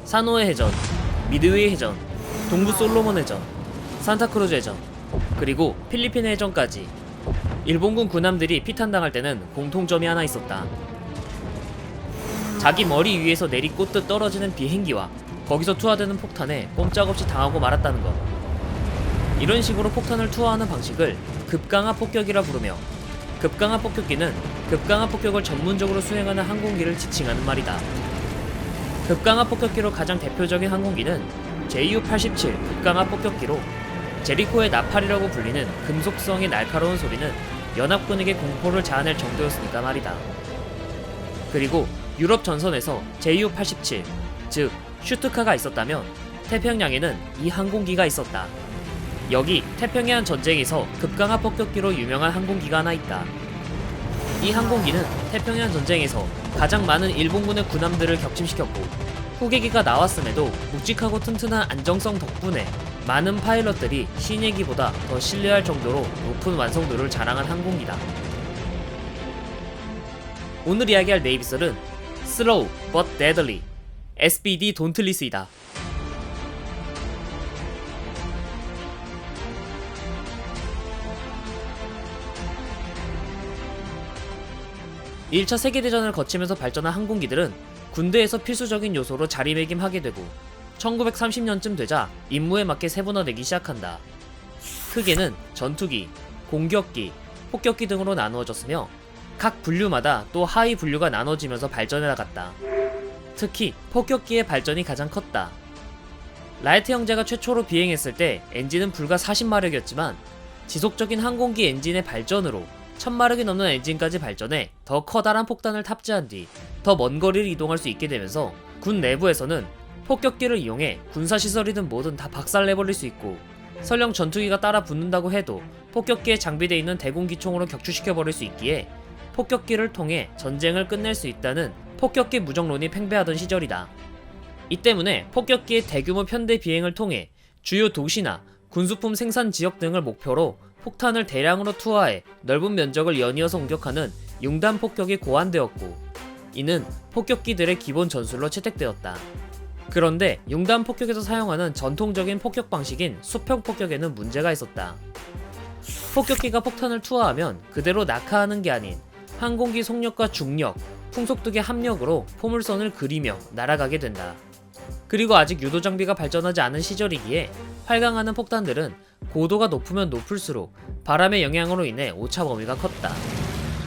사노에 해전, 미드웨이 해전, 동부 솔로몬 해전, 산타크루즈 해전, 그리고 필리핀 해전까지 일본군 군함들이 피탄당할 때는 공통점이 하나 있었다. 자기 머리 위에서 내리꽂듯 떨어지는 비행기와 거기서 투하되는 폭탄에 꼼짝없이 당하고 말았다는 것. 이런 식으로 폭탄을 투하하는 방식을 급강하 폭격이라 부르며, 급강하 폭격기는 급강하 폭격을 전문적으로 수행하는 항공기를 지칭하는 말이다. 급강하 폭격기로 가장 대표적인 항공기는 JU-87 급강하 폭격기로, 제리코의 나팔이라고 불리는 금속성의 날카로운 소리는 연합군에게 공포를 자아낼 정도였으니까 말이다. 그리고 유럽 전선에서 JU-87, 즉 슈투카가 있었다면 태평양에는 이 항공기가 있었다. 여기 태평양 전쟁에서 급강하 폭격기로 유명한 항공기가 하나 있다. 이 항공기는 태평양 전쟁에서 가장 많은 일본군의 군함들을 격침시켰고, 후계기가 나왔음에도 묵직하고 튼튼한 안정성 덕분에 많은 파일럿들이 신예기보다 더 신뢰할 정도로 높은 완성도를 자랑한 항공기다. 오늘 이야기할 네이비설은 Slow but Deadly SBD 돈틀리스이다. 1차 세계대전을 거치면서 발전한 항공기들은 군대에서 필수적인 요소로 자리매김하게 되고 1930년쯤 되자 임무에 맞게 세분화되기 시작한다. 크게는 전투기, 공격기, 폭격기 등으로 나누어졌으며 각 분류마다 또 하위 분류가 나눠지면서 발전해 나갔다. 특히 폭격기의 발전이 가장 컸다. 라이트 형제가 최초로 비행했을 때 엔진은 불과 40마력이었지만 지속적인 항공기 엔진의 발전으로 1000마력이 넘는 엔진까지 발전해 더 커다란 폭탄을 탑재한 뒤 더 먼 거리를 이동할 수 있게 되면서 군 내부에서는 폭격기를 이용해 군사시설이든 뭐든 다 박살내버릴 수 있고, 설령 전투기가 따라 붙는다고 해도 폭격기에 장비되어 있는 대공기총으로 격추시켜버릴 수 있기에 폭격기를 통해 전쟁을 끝낼 수 있다는 폭격기 무정론이 팽배하던 시절이다. 이 때문에 폭격기의 대규모 편대 비행을 통해 주요 도시나 군수품 생산 지역 등을 목표로 폭탄을 대량으로 투하해 넓은 면적을 연이어서 공격하는 융단 폭격이 고안되었고, 이는 폭격기들의 기본 전술로 채택되었다. 그런데 융단 폭격에서 사용하는 전통적인 폭격 방식인 수평 폭격에는 문제가 있었다. 폭격기가 폭탄을 투하하면 그대로 낙하하는 게 아닌 항공기 속력과 중력, 풍속등의 합력으로 포물선을 그리며 날아가게 된다. 그리고 아직 유도 장비가 발전하지 않은 시절이기에 활강하는 폭탄들은 고도가 높으면 높을수록 바람의 영향으로 인해 오차 범위가 컸다.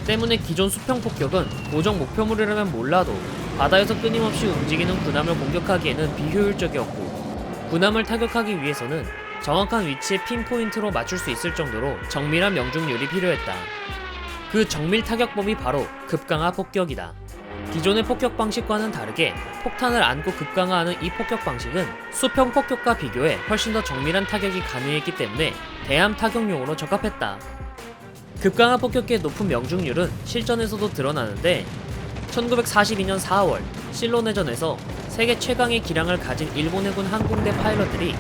때문에 기존 수평 폭격은 고정 목표물이라면 몰라도 바다에서 끊임없이 움직이는 군함을 공격하기에는 비효율적이었고, 군함을 타격하기 위해서는 정확한 위치에 핀포인트로 맞출 수 있을 정도로 정밀한 명중률이 필요했다. 그 정밀 타격법이 바로 급강하 폭격이다. 기존의 폭격 방식과는 다르게 폭탄을 안고 급강하하는 이 폭격 방식은 수평 폭격과 비교해 훨씬 더 정밀한 타격이 가능했기 때문에 대함 타격용으로 적합했다. 급강하 폭격기의 높은 명중률은 실전에서도 드러나는데, 1942년 4월 실론해전에서 세계 최강의 기량을 가진 일본 해군 항공대 파일럿들이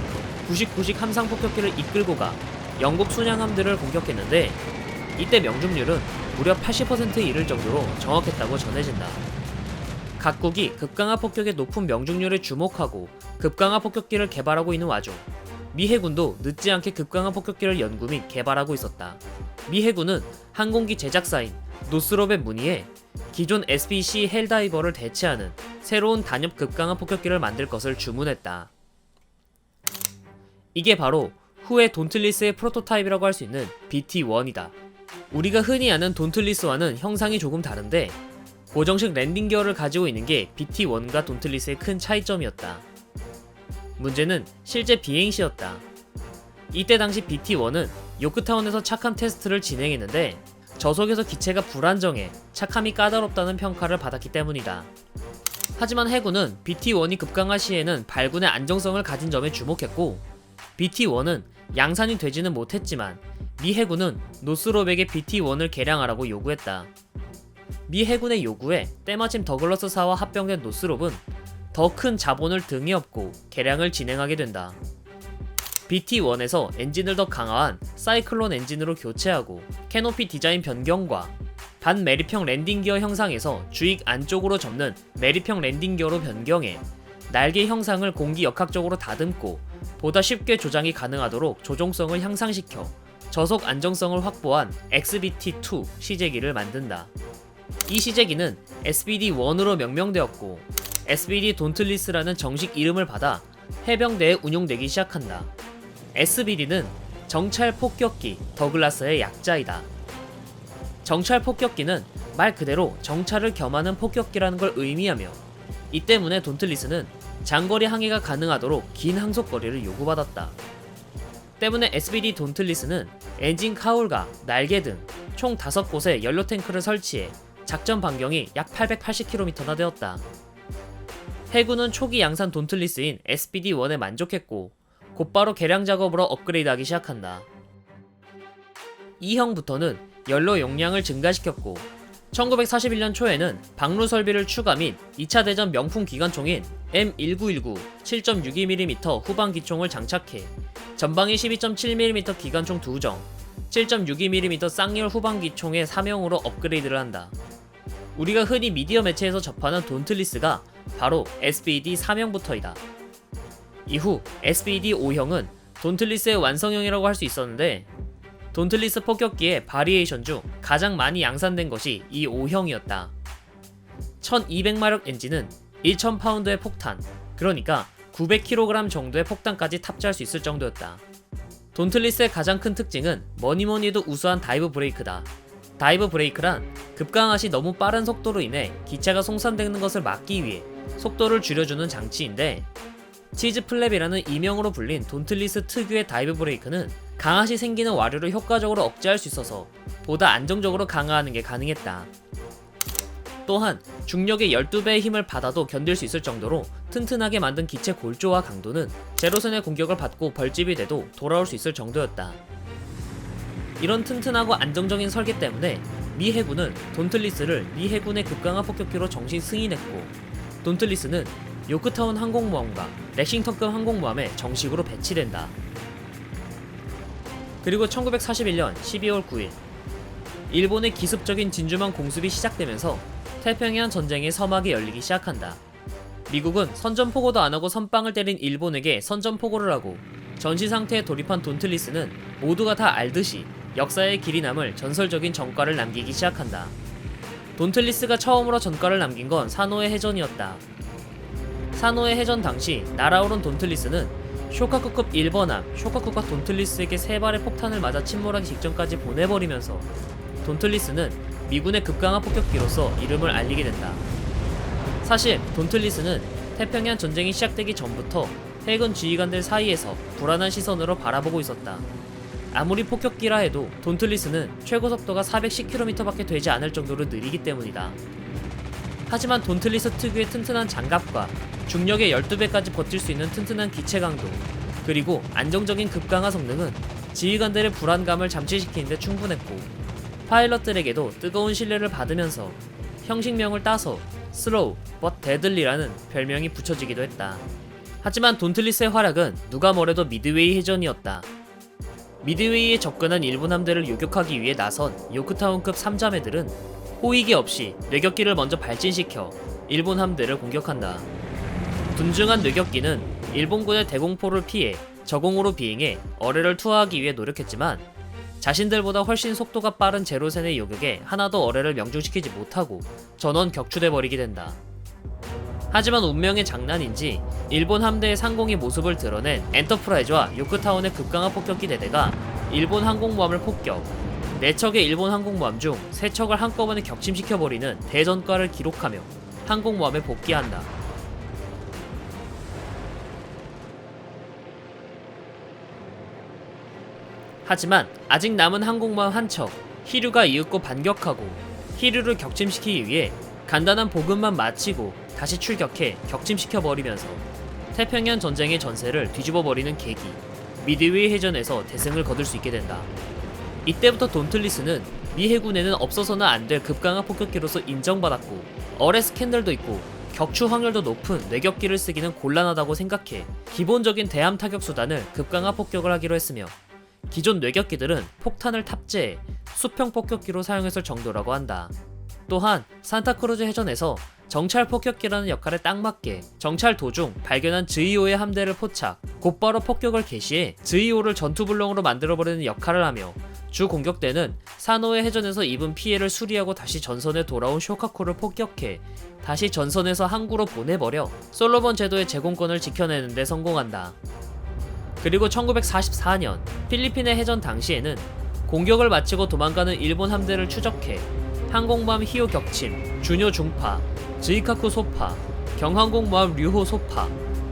99식 함상 폭격기를 이끌고 가 영국 순양함들을 공격했는데, 이때 명중률은 무려 80%에 이를 정도로 정확했다고 전해진다. 각국이 급강하 폭격의 높은 명중률에 주목하고 급강하 폭격기를 개발하고 있는 와중 미 해군도 늦지 않게 급강하 폭격기를 연구 및 개발하고 있었다. 미 해군은 항공기 제작사인 노스롭에 문의해 기존 SBC 헬다이버를 대체하는 새로운 단엽 급강하 폭격기를 만들 것을 주문했다. 이게 바로 후에 돈틀리스의 프로토타입이라고 할 수 있는 BT-1이다. 우리가 흔히 아는 돈틀리스와는 형상이 조금 다른데, 고정식 랜딩 기어를 가지고 있는 게 BT-1과 돈틀리스의 큰 차이점이었다. 문제는 실제 비행 시였다. 이때 당시 BT-1은 요크타운에서 착함 테스트를 진행했는데 저속에서 기체가 불안정해 착함이 까다롭다는 평가를 받았기 때문이다. 하지만 해군은 BT-1이 급강하 시에는 발군의 안정성을 가진 점에 주목했고, BT-1은 양산이 되지는 못했지만 미 해군은 노스롭에게 BT-1을 개량하라고 요구했다. 미 해군의 요구에 때마침 더글러스사와 합병된 노스롭은 더 큰 자본을 등에 업고 개량을 진행하게 된다. BT-1에서 엔진을 더 강화한 사이클론 엔진으로 교체하고 캐노피 디자인 변경과 반매립형 랜딩 기어 형상에서 주익 안쪽으로 접는 매립형 랜딩 기어로 변경해 날개 형상을 공기 역학적으로 다듬고 보다 쉽게 조장이 가능하도록 조종성을 향상시켜 저속 안정성을 확보한 XBT-2 시제기를 만든다. 이 시제기는 SBD-1으로 명명되었고 SBD 돈틀리스라는 정식 이름을 받아 해병대에 운용되기 시작한다. SBD는 정찰 폭격기 더글라스의 약자이다. 정찰 폭격기는 말 그대로 정찰을 겸하는 폭격기라는 걸 의미하며 이 때문에 돈틀리스는 장거리 항해가 가능하도록 긴 항속거리를 요구받았다. 때문에 SBD 돈틀리스는 엔진 카울과 날개 등 총 5곳에 연료 탱크를 설치해 작전 반경이 약 880km나 되었다. 해군은 초기 양산 돈틀리스인 SBD-1에 만족했고 곧바로 개량 작업으로 업그레이드하기 시작한다. 이 형부터는 연료 용량을 증가시켰고 1941년 초에는 방루 설비를 추가 및 2차 대전 명품 기관총인 M1919 7.62mm 후방 기총을 장착해 전방위 12.7mm 기관총 2정, 7.62mm 쌍열 후방 기총의 3형으로 업그레이드를 한다. 우리가 흔히 미디어 매체에서 접하는 돈틀리스가 바로 SBD 3형부터이다. 이후 SBD 5형은 돈틀리스의 완성형이라고 할 수 있었는데 돈틀리스 폭격기의 바리에이션 중 가장 많이 양산된 것이 이 5형이었다. 1200마력 엔진은 1000파운드의 폭탄, 그러니까 900kg 정도의 폭탄까지 탑재할 수 있을 정도였다. 돈틀리스의 가장 큰 특징은 뭐니뭐니도 우수한 다이브 브레이크다. 다이브 브레이크란 급강하 시 너무 빠른 속도로 인해 기체가 송산되는 것을 막기 위해 속도를 줄여주는 장치인데 치즈 플랩이라는 이명으로 불린 돈틀리스 특유의 다이브 브레이크는 강하시 생기는 와류를 효과적으로 억제할 수 있어서 보다 안정적으로 강화하는 게 가능했다. 또한 중력의 12배의 힘을 받아도 견딜 수 있을 정도로 튼튼하게 만든 기체 골조와 강도는 제로선의 공격을 받고 벌집이 돼도 돌아올 수 있을 정도였다. 이런 튼튼하고 안정적인 설계 때문에 미 해군은 돈틀리스를 미 해군의 급강하 폭격기로 정식 승인했고 돈틀리스는 요크타운 항공모함과 렉싱턴급 항공모함에 정식으로 배치된다. 그리고 1941년 12월 9일 일본의 기습적인 진주만 공습이 시작되면서 태평양 전쟁의 서막이 열리기 시작한다. 미국은 선전포고도 안하고 선빵을 때린 일본에게 선전포고를 하고 전시상태에 돌입한 돈틀리스는 모두가 다 알듯이 역사의 길이 남을 전설적인 전과를 남기기 시작한다. 돈틀리스가 처음으로 전과를 남긴 건 사노해 해전이었다. 사노해 해전 당시 날아오른 돈틀리스는 쇼카쿠급 1번함 쇼카쿠가 돈틀리스에게 3발의 폭탄을 맞아 침몰하기 직전까지 보내버리면서 돈틀리스는 미군의 급강하 폭격기로서 이름을 알리게 된다. 사실 돈틀리스는 태평양 전쟁이 시작되기 전부터 해군 지휘관들 사이에서 불안한 시선으로 바라보고 있었다. 아무리 폭격기라 해도 돈틀리스는 최고 속도가 410km밖에 되지 않을 정도로 느리기 때문이다. 하지만 돈틀리스 특유의 튼튼한 장갑과 중력의 12배까지 버틸 수 있는 튼튼한 기체 강도, 그리고 안정적인 급강하 성능은 지휘관들의 불안감을 잠식시키는 데 충분했고 파일럿들에게도 뜨거운 신뢰를 받으면서 형식명을 따서 슬로우 but deadly라는 별명이 붙여지기도 했다. 하지만 돈틀리스의 활약은 누가 뭐래도 미드웨이 해전이었다. 미드웨이에 접근한 일본 함대를 요격하기 위해 나선 요크타운급 3자매들은 호위기 없이 뇌격기를 먼저 발진시켜 일본 함대를 공격한다. 둔중한 뇌격기는 일본군의 대공포를 피해 저공으로 비행해 어뢰를 투하하기 위해 노력했지만 자신들보다 훨씬 속도가 빠른 제로센의 요격에 하나도 어뢰를 명중시키지 못하고 전원 격추돼 버리게 된다. 하지만 운명의 장난인지 일본 함대의 상공의 모습을 드러낸 엔터프라이즈와 요크타운의 급강하 폭격기 대대가 일본 항공모함을 폭격, 4척의 일본 항공모함 중 3척을 한꺼번에 격침시켜버리는 대전과를 기록하며 항공모함에 복귀한다. 하지만 아직 남은 항공모함 한 척, 히류가 이윽고 반격하고 히류를 격침시키기 위해 간단한 보급만 마치고 다시 출격해 격침시켜버리면서 태평양 전쟁의 전세를 뒤집어버리는 계기, 미드웨이 해전에서 대승을 거둘 수 있게 된다. 이때부터 돈틀리스는 미 해군에는 없어서는 안 될 급강하 폭격기로서 인정받았고 어뢰 스캔들도 있고 격추 확률도 높은 뇌격기를 쓰기는 곤란하다고 생각해 기본적인 대함 타격 수단을 급강하 폭격을 하기로 했으며 기존 뇌격기들은 폭탄을 탑재해 수평 폭격기로 사용했을 정도라고 한다. 또한 산타크루즈 해전에서 정찰 폭격기라는 역할에 딱 맞게 정찰 도중 발견한 ZEO의 함대를 포착, 곧바로 폭격을 개시해 ZEO를 전투불능으로 만들어버리는 역할을 하며 주 공격대는 사노의 해전에서 입은 피해를 수리하고 다시 전선에 돌아온 쇼카쿠를 폭격해 다시 전선에서 항구로 보내버려 솔로몬 제도의 제공권을 지켜내는 데 성공한다. 그리고 1944년 필리핀의 해전 당시에는 공격을 마치고 도망가는 일본 함대를 추적해 항공모함 히오 격침, 주뇨 중파, 즈이카쿠 소파, 경항공모함 류호 소파,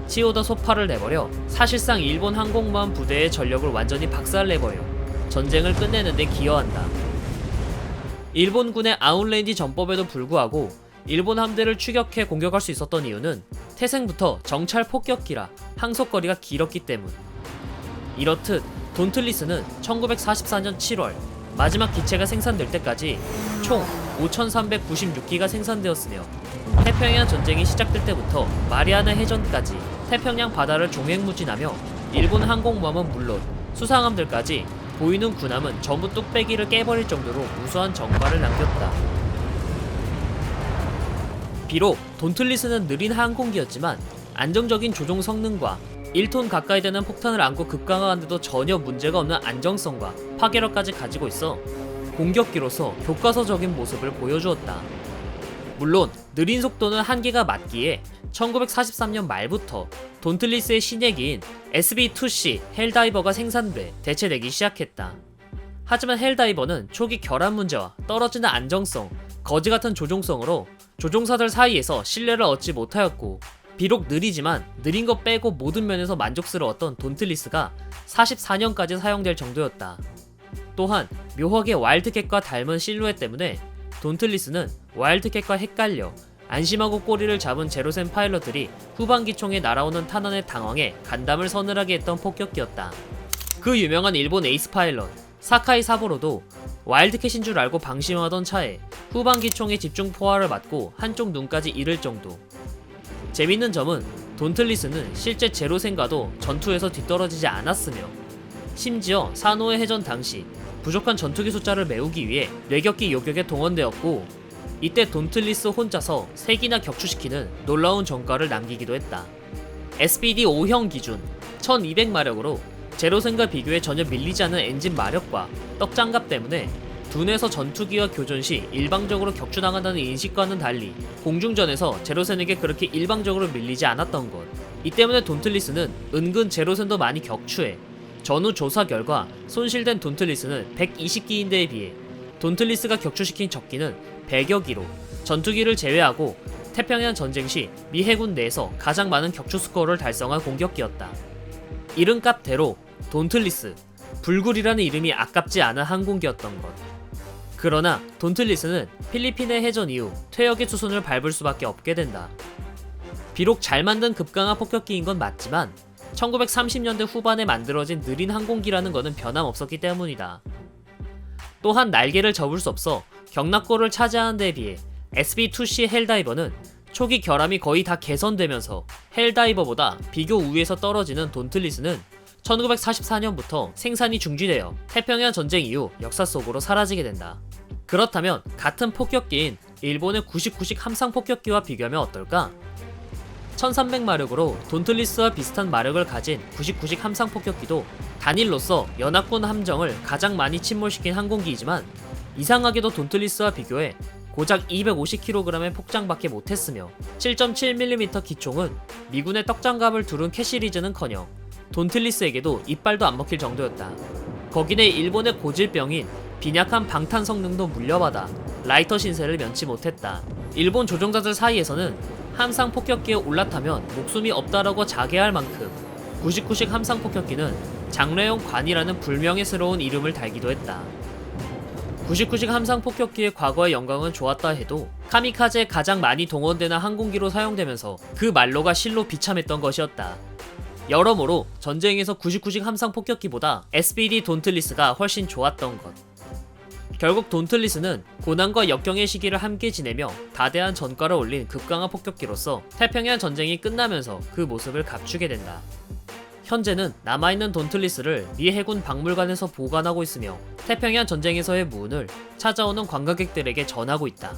치오다 소파를 내버려 사실상 일본 항공모함 부대의 전력을 완전히 박살내버려 전쟁을 끝내는 데 기여한다. 일본군의 아웃레인지 전법에도 불구하고 일본 함대를 추격해 공격할 수 있었던 이유는 태생부터 정찰 폭격기라 항속거리가 길었기 때문. 이렇듯 돈틀리스는 1944년 7월 마지막 기체가 생산될 때까지 총 5,396기가 생산되었으며 태평양 전쟁이 시작될 때부터 마리아나 해전까지 태평양 바다를 종횡무진하며 일본 항공모함은 물론 수상함들까지 보이는 군함은 전부 뚝배기를 깨버릴 정도로 무수한 정발을 남겼다. 비록 돈틀리스는 느린 항공기였지만 안정적인 조종 성능과 1톤 가까이 되는 폭탄을 안고 급강하는데도 전혀 문제가 없는 안정성과 파괴력까지 가지고 있어 공격기로서 교과서적인 모습을 보여주었다. 물론 느린 속도는 한계가 맞기에 1943년 말부터 돈틀리스의 신예기인 SB-2C 헬다이버가 생산돼 대체되기 시작했다. 하지만 헬다이버는 초기 결함 문제와 떨어지는 안정성, 거지같은 조종성으로 조종사들 사이에서 신뢰를 얻지 못하였고, 비록 느리지만 느린 것 빼고 모든 면에서 만족스러웠던 돈틀리스가 44년까지 사용될 정도였다. 또한 묘하게 와일드캣과 닮은 실루엣 때문에 돈틀리스는 와일드캣과 헷갈려 안심하고 꼬리를 잡은 제로센 파일럿들이 후방기총에 날아오는 탄환에 당황해 간담을 서늘하게 했던 폭격기였다. 그 유명한 일본 에이스 파일럿 사카이 사보로도 와일드캣인 줄 알고 방심하던 차에 후방기총에 집중 포화를 맞고 한쪽 눈까지 잃을 정도. 재밌는 점은 돈틀리스는 실제 제로센과도 전투에서 뒤떨어지지 않았으며, 심지어 사노의 해전 당시 부족한 전투기 숫자를 메우기 위해 뇌격기 요격에 동원되었고, 이때 돈틀리스 혼자서 3기나 격추시키는 놀라운 전과를 남기기도 했다. SPD 5형 기준 1200마력으로 제로센과 비교해 전혀 밀리지 않는 엔진 마력과 떡장갑 때문에 둔에서 전투기와 교전 시 일방적으로 격추당한다는 인식과는 달리 공중전에서 제로센에게 그렇게 일방적으로 밀리지 않았던 것. 이 때문에 돈틀리스는 은근 제로센도 많이 격추해 전후 조사 결과 손실된 돈틀리스는 120기인데에 비해 돈틀리스가 격추시킨 적기는 100여 기로 전투기를 제외하고 태평양 전쟁 시 미 해군 내에서 가장 많은 격추 스코어를 달성한 공격기였다. 이름값대로 돈틀리스, 불굴이라는 이름이 아깝지 않은 항공기였던 것. 그러나 돈틀리스는 필리핀의 해전 이후 퇴역의 수순을 밟을 수밖에 없게 된다. 비록 잘 만든 급강하 폭격기인 건 맞지만 1930년대 후반에 만들어진 느린 항공기라는 것은 변함없었기 때문이다. 또한 날개를 접을 수 없어 경락고를 차지하는 데에 비해 SB-2C 헬다이버는 초기 결함이 거의 다 개선되면서 헬다이버보다 비교 우위에서 떨어지는 돈틀리스는 1944년부터 생산이 중지되어 태평양 전쟁 이후 역사 속으로 사라지게 된다. 그렇다면 같은 폭격기인 일본의 99식 함상 폭격기와 비교하면 어떨까? 1300마력으로 돈틀리스와 비슷한 마력을 가진 99식 함상 폭격기도 단일로서 연합군 함정을 가장 많이 침몰시킨 항공기이지만 이상하게도 돈틀리스와 비교해 고작 250kg의 폭장밖에 못했으며 7.7mm 기총은 미군의 떡장갑을 두른 캣 시리즈는커녕 돈틀리스에게도 이빨도 안 먹힐 정도였다. 거기에 일본의 고질병인 빈약한 방탄 성능도 물려받아 라이터 신세를 면치 못했다. 일본 조종자들 사이에서는 함상 폭격기에 올라타면 목숨이 없다라고 자괴할 만큼 99식 함상 폭격기는 장례용 관이라는 불명예스러운 이름을 달기도 했다. 99식 함상 폭격기의 과거의 영광은 좋았다 해도 카미카제에 가장 많이 동원되는 항공기로 사용되면서 그 말로가 실로 비참했던 것이었다. 여러모로 전쟁에서 99식 함상 폭격기보다 SPD 돈틀리스가 훨씬 좋았던 것. 결국 돈틀리스는 고난과 역경의 시기를 함께 지내며 다대한 전과를 올린 급강한 폭격기로서 태평양 전쟁이 끝나면서 그 모습을 갖추게 된다. 현재는 남아있는 돈틀리스를 미 해군 박물관에서 보관하고 있으며 태평양 전쟁에서의 무운을 찾아오는 관광객들에게 전하고 있다.